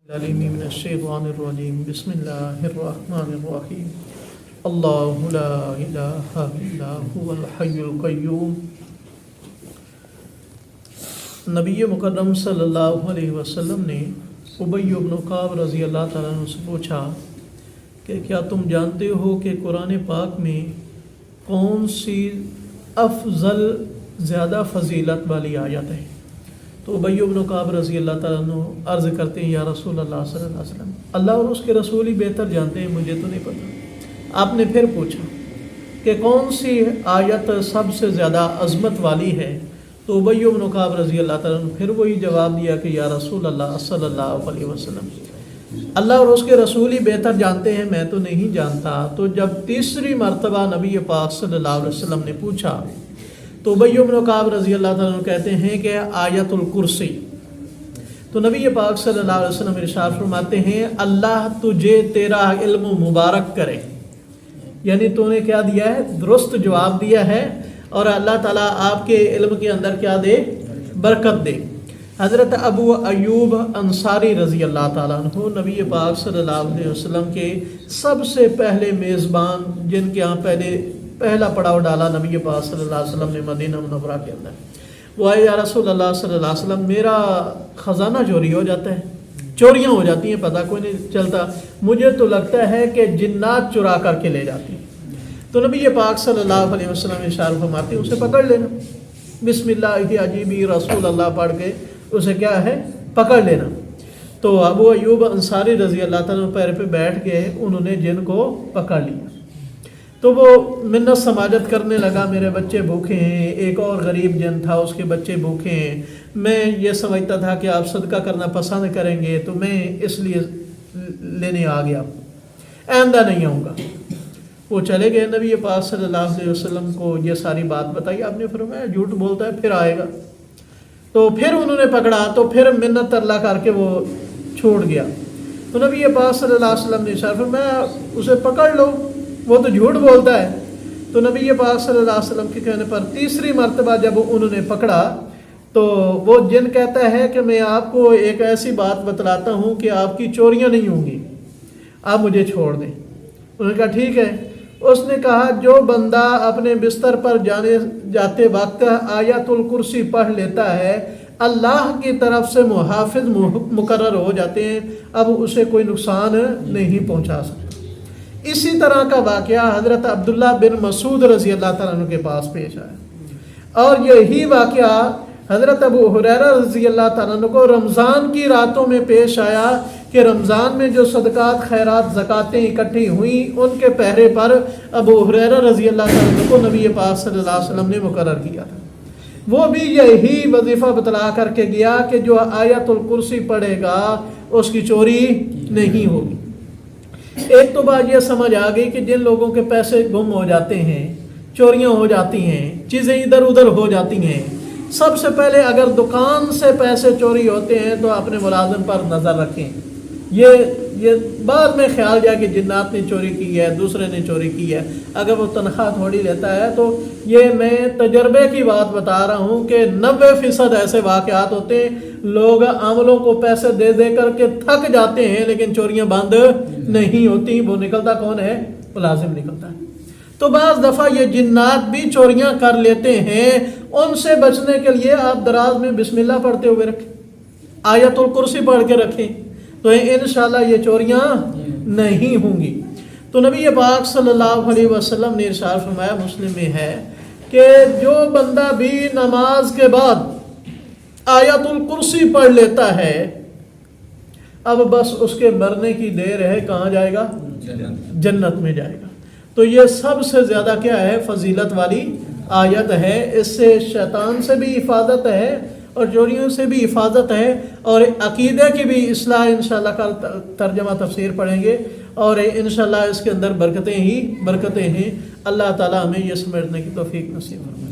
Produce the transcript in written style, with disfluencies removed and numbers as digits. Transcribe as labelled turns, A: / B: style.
A: العلیم من الشیطان الرجیم بسم اللہ الرحمن الرحیم اللہ لا الہ الا هو الحی القیوم۔ نبی مکرم صلی اللہ علیہ وسلم نے ابی بن کعب رضی اللہ تعالیٰ عنہ سے پوچھا کہ کیا تم جانتے ہو کہ قرآن پاک میں کون سی افضل زیادہ فضیلت والی آیت ہے؟ تو ابی بن کعب رضی اللہ تعالیٰ عنہ عرض کرتے ہیں یا رسول اللہ صلی اللہ علیہ وسلم، اللہ اور اس کے رسول ہی بہتر جانتے ہیں، مجھے تو نہیں پتہ۔ آپ نے پھر پوچھا کہ کون سی آیت سب سے زیادہ عظمت والی ہے؟ تو ابی بن کعب رضی اللہ تعالیٰ عنہ پھر وہی جواب دیا کہ یا رسول اللہ صلی اللہ علیہ وسلم، اللہ اور اس کے رسول ہی بہتر جانتے ہیں، میں تو نہیں جانتا۔ تو جب تیسری مرتبہ نبی پاک صلی اللہ علیہ وسلم نے پوچھا تو ابی بن کعب رضی اللہ تعالیٰ عنہ کہتے ہیں کہ آیت الکرسی۔ تو نبی پاک صلی اللہ علیہ وسلم ارشاد فرماتے ہیں اللہ تجھے تیرا علم مبارک کرے، یعنی تو نے کیا دیا ہے؟ درست جواب دیا ہے، اور اللہ تعالیٰ آپ کے علم کے اندر کیا دے؟ برکت دے۔ حضرت ابو ایوب انصاری رضی اللہ تعالیٰ عنہ نبی پاک صلی اللہ علیہ وسلم کے سب سے پہلے میزبان، جن کے یہاں پہلا پڑاؤ ڈالا نبی پاک صلی اللہ علیہ وسلم نے مدینہ منورہ کے اندر، وہ آئے یا رسول اللہ صلی اللہ علیہ وسلم میرا خزانہ چوری ہو جاتا ہے، چوریاں ہو جاتی ہیں، پتہ کوئی نہیں چلتا، مجھے تو لگتا ہے کہ جنات چرا کر کے لے جاتی ہیں۔ تو نبی پاک صلی اللہ علیہ وسلم اشارہ فرماتے ہیں اسے پکڑ لینا، بسم اللہ عجیبی رسول اللہ پڑھ کے اسے کیا ہے؟ پکڑ لینا۔ تو ابو ایوب انصاری رضی اللہ تعالیٰ پیر پہ بیٹھ گئے، انہوں نے جن کو پکڑ لیا تو وہ منت سماجت کرنے لگا، میرے بچے بھوکے ہیں، ایک اور غریب جن تھا اس کے بچے بھوکے ہیں، میں یہ سمجھتا تھا کہ آپ صدقہ کرنا پسند کریں گے تو میں اس لیے لینے آ گیا، آئندہ نہیں آؤں گا۔ وہ چلے گئے، نبی پاک صلی اللہ علیہ وسلم کو یہ ساری بات بتائی، آپ نے فرمایا جھوٹ بولتا ہے پھر آئے گا۔ تو پھر انہوں نے پکڑا تو پھر منت اللہ کر کے وہ چھوڑ گیا۔ تو نبی پاک صلی اللہ علیہ وسلم نے ارشاد فرمایا اسے پکڑ لو، وہ تو جھوٹ بولتا ہے۔ تو نبی پاک صلی اللہ علیہ وسلم کے کہنے پر تیسری مرتبہ جب انہوں نے پکڑا تو وہ جن کہتا ہے کہ میں آپ کو ایک ایسی بات بتلاتا ہوں کہ آپ کی چوریاں نہیں ہوں گی، آپ مجھے چھوڑ دیں۔ انہوں نے کہا ٹھیک ہے۔ اس نے کہا جو بندہ اپنے بستر پر جاتے وقت آیت الکرسی پڑھ لیتا ہے اللہ کی طرف سے محافظ مقرر ہو جاتے ہیں، اب اسے کوئی نقصان نہیں پہنچا سکتا۔ اسی طرح کا واقعہ حضرت عبداللہ بن مسعود رضی اللہ تعالیٰ عنہ کے پاس پیش آیا، اور یہی واقعہ حضرت ابو ہریرہ رضی اللہ تعالیٰ عنہ کو رمضان کی راتوں میں پیش آیا کہ رمضان میں جو صدقات خیرات زکاتیں اکٹھی ہوئیں ان کے پہرے پر ابو ہریرہ رضی اللہ تعالیٰ عنہ کو نبی پاک صلی اللہ علیہ وسلم نے مقرر کیا تھا۔ وہ بھی یہی وظیفہ بتلا کر کے گیا کہ جو آیت الکرسی پڑھے گا اس کی چوری نہیں ہوگی۔ ایک تو بات یہ سمجھ آ گئی کہ جن لوگوں کے پیسے گم ہو جاتے ہیں، چوریاں ہو جاتی ہیں، چیزیں ادھر ادھر ہو جاتی ہیں، سب سے پہلے اگر دکان سے پیسے چوری ہوتے ہیں تو اپنے ملازم پر نظر رکھیں۔ یہ بعد میں خیال جائے کہ جنات نے چوری کی ہے، دوسرے نے چوری کی ہے، اگر وہ تنخواہ تھوڑی لیتا ہے تو یہ میں تجربے کی بات بتا رہا ہوں کہ 90% ایسے واقعات ہوتے ہیں، لوگ عاملوں کو پیسے دے دے کر کے تھک جاتے ہیں لیکن چوریاں بند نہیں ہوتی، وہ نکلتا کون ہے؟ ملازم نکلتا ہے۔ تو بعض دفعہ یہ جنات بھی چوریاں کر لیتے ہیں، ان سے بچنے کے لیے آپ دراز میں بسم اللہ پڑھتے ہوئے رکھیں، آیت الکرسی پڑھ کے رکھیں، تو انشاءاللہ یہ چوریاں نہیں ہوں گی۔ تو نبی پاک صلی اللہ علیہ وسلم نے ارشاد فرمایا، مسلم میں ہے کہ جو بندہ بھی نماز کے بعد آیت الکرسی پڑھ لیتا ہے اب بس اس کے مرنے کی دیر ہے، کہاں جائے گا؟ جنت میں جائے گا۔ تو یہ سب سے زیادہ کیا ہے؟ فضیلت والی آیت ہے۔ اس سے شیطان سے بھی حفاظت ہے اور چوریوں سے بھی حفاظت ہے، اور عقیدے کی بھی اصلاح انشاءاللہ کا ترجمہ تفسیر پڑھیں گے، اور انشاءاللہ اس کے اندر برکتیں ہی برکتیں ہیں۔ اللہ تعالیٰ ہمیں یہ سمجھنے کی توفیق نصیب فرمائے۔